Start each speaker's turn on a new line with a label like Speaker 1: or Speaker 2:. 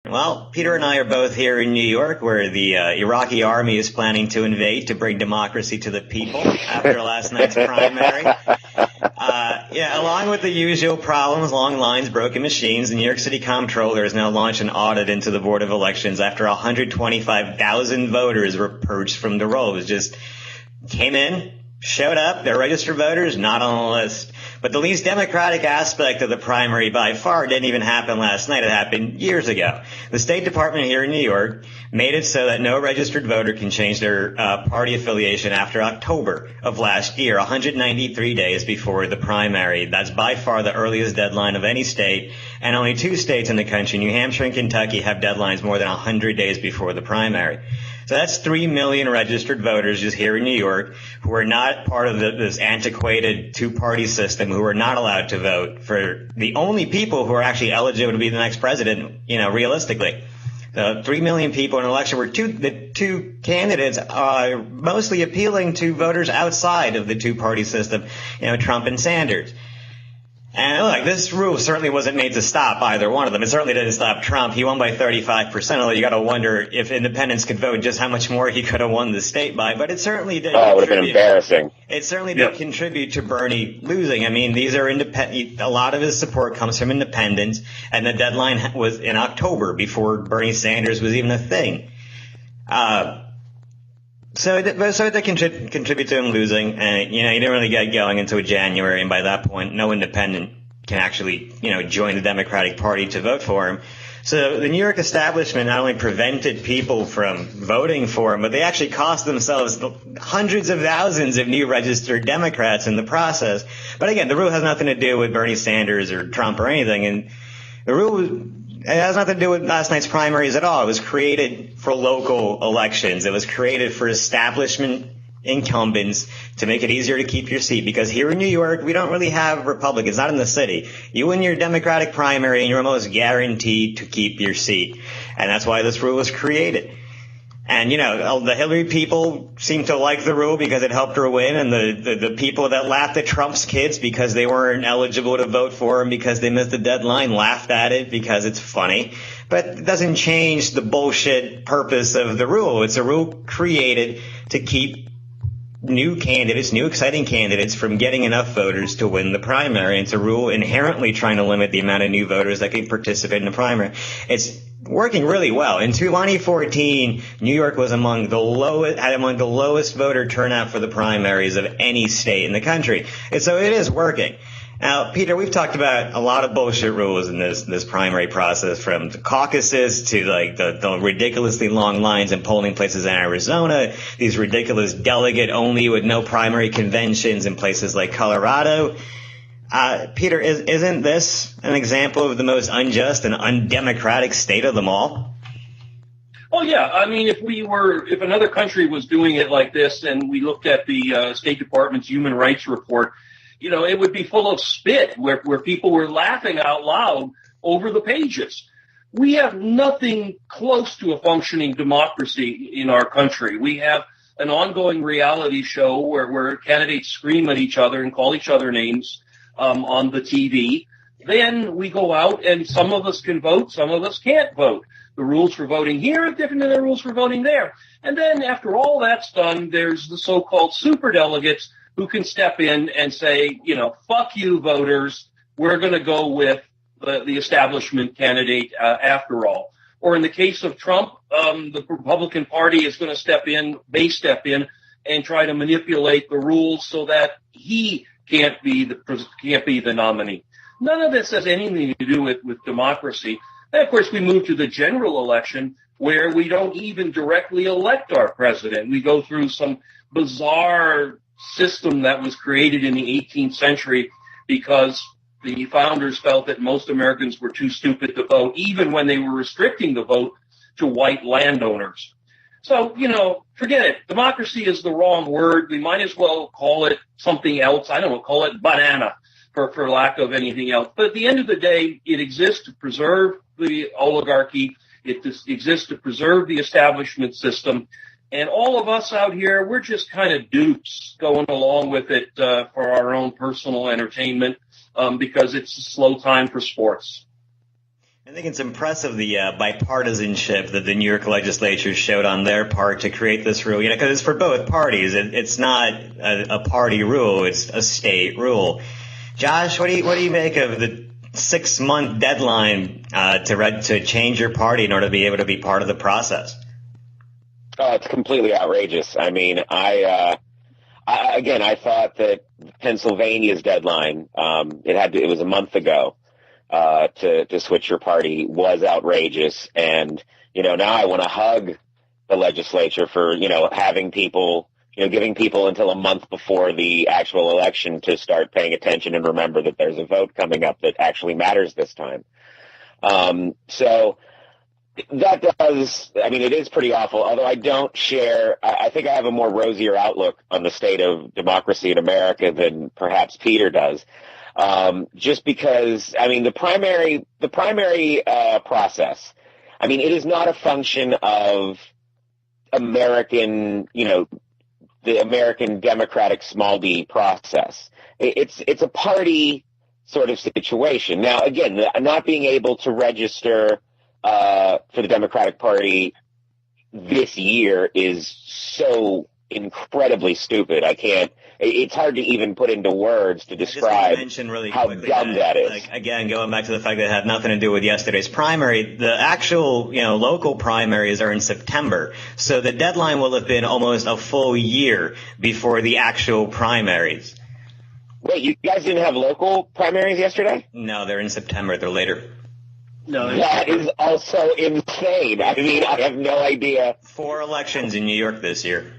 Speaker 1: Well, Peter and I are both here in New York, where the Iraqi army is planning to invade to bring democracy to the people after last night's primary. Yeah, along with the usual problems, long lines, broken machines, the New York City Comptroller has now launched an audit into the Board of Elections after 125,000 voters were purged from the roll. It was just came in, showed up, they're registered voters, not on the list. But the least democratic aspect of the primary by far didn't even happen last night. It happened years ago. The State Department here in New York made it so that no registered voter can change their party affiliation after October of last year, 193 days before the primary. That's by far the earliest deadline of any state, and only two states in the country, New Hampshire and Kentucky, have deadlines more than 100 days before the primary. So that's 3 million registered voters just here in New York who are not part of this antiquated two-party system, who are not allowed to vote for the only people who are actually eligible to be the next president, realistically. 3 million people in an election where the two candidates are mostly appealing to voters outside of the two-party system, Trump and Sanders. And look, this rule certainly wasn't made to stop either one of them. It certainly didn't stop Trump. He won by 35%, although you got to wonder if independents could vote just how much more he could have won the state by. But it certainly did.
Speaker 2: Oh, it would have been embarrassing.
Speaker 1: It certainly did contribute to Bernie losing. I mean, these are independent. A lot of his support comes from independents, and the deadline was in October before Bernie Sanders was even a thing. So it did contribute to him losing, and he didn't really get going until January, and by that point, no independent can actually join the Democratic Party to vote for him. So the New York establishment not only prevented people from voting for him, but they actually cost themselves hundreds of thousands of new registered Democrats in the process. But again, the rule has nothing to do with Bernie Sanders or Trump or anything, and the rule it has nothing to do with last night's primaries at all. It was created for local elections. It was created for establishment incumbents to make it easier to keep your seat. Because here in New York, we don't really have Republicans, not in the city. You win your Democratic primary and you're almost guaranteed to keep your seat. And that's why this rule was created. And, the Hillary people seem to like the rule because it helped her win, and the people that laughed at Trump's kids because they weren't eligible to vote for him because they missed the deadline laughed at it because it's funny. But it doesn't change the bullshit purpose of the rule. It's a rule created to keep new exciting candidates from getting enough voters to win the primary. It's a rule inherently trying to limit the amount of new voters that can participate in the primary. It's working really well. In 2014, New York was among the lowest voter turnout for the primaries of any state in the country. And so it is working. Now, Peter, we've talked about a lot of bullshit rules in this primary process, from the caucuses to the ridiculously long lines in polling places in Arizona, these ridiculous delegate only with no primary conventions in places like Colorado. Peter, isn't this an example of the most unjust and undemocratic state of them all?
Speaker 3: Oh, yeah. I mean, if another country was doing it like this and we looked at the State Department's Human Rights Report, it would be full of spit where people were laughing out loud over the pages. We have nothing close to a functioning democracy in our country. We have an ongoing reality show where candidates scream at each other and call each other names on the TV. Then we go out and some of us can vote, some of us can't vote. The rules for voting here are different than the rules for voting there. And then after all that's done, there's the so-called superdelegates who can step in and say, fuck you, voters. We're going to go with the establishment candidate after all. Or in the case of Trump, the Republican Party is going to step in and try to manipulate the rules so that he can't be the nominee. None of this has anything to do with democracy. And of course, we move to the general election where we don't even directly elect our president. We go through some bizarre system that was created in the 18th century because the founders felt that most Americans were too stupid to vote, even when they were restricting the vote to white landowners. So, forget it. Democracy is the wrong word. We might as well call it something else. I don't know, call it banana for lack of anything else. But at the end of the day, it exists to preserve the oligarchy. It exists to preserve the establishment system. And all of us out here, we're just kind of dupes going along with it for our own personal entertainment because it's a slow time for sports.
Speaker 1: I think it's impressive the bipartisanship that the New York legislature showed on their part to create this rule. Because it's for both parties. It's not a party rule; it's a state rule. Josh, what do you make of the 6-month deadline to change your party in order to be able to be part of the process?
Speaker 2: Oh, it's completely outrageous. I mean, I thought that Pennsylvania's deadline, it was a month ago, to switch your party was outrageous. And, now I want to hug the legislature for, having people, giving people until a month before the actual election to start paying attention and remember that there's a vote coming up that actually matters this time. So that it is pretty awful, although I don't share, I think I have a more rosier outlook on the state of democracy in America than perhaps Peter does. Just because, the primary process, it is not a function of American, the American democratic small d process. It's a party sort of situation. Now, again, not being able to register for the Democratic Party this year is so incredibly stupid. It's hard to even put into words to describe how dumb that is.
Speaker 1: Like, again, going back to the fact that it had nothing to do with yesterday's primary, the actual, local primaries are in September. So the deadline will have been almost a full year before the actual primaries.
Speaker 2: Wait, you guys didn't have local primaries yesterday?
Speaker 1: No, they're in September. They're later.
Speaker 3: No,
Speaker 2: that is also insane. I have no idea.
Speaker 1: 4 elections in New York this year.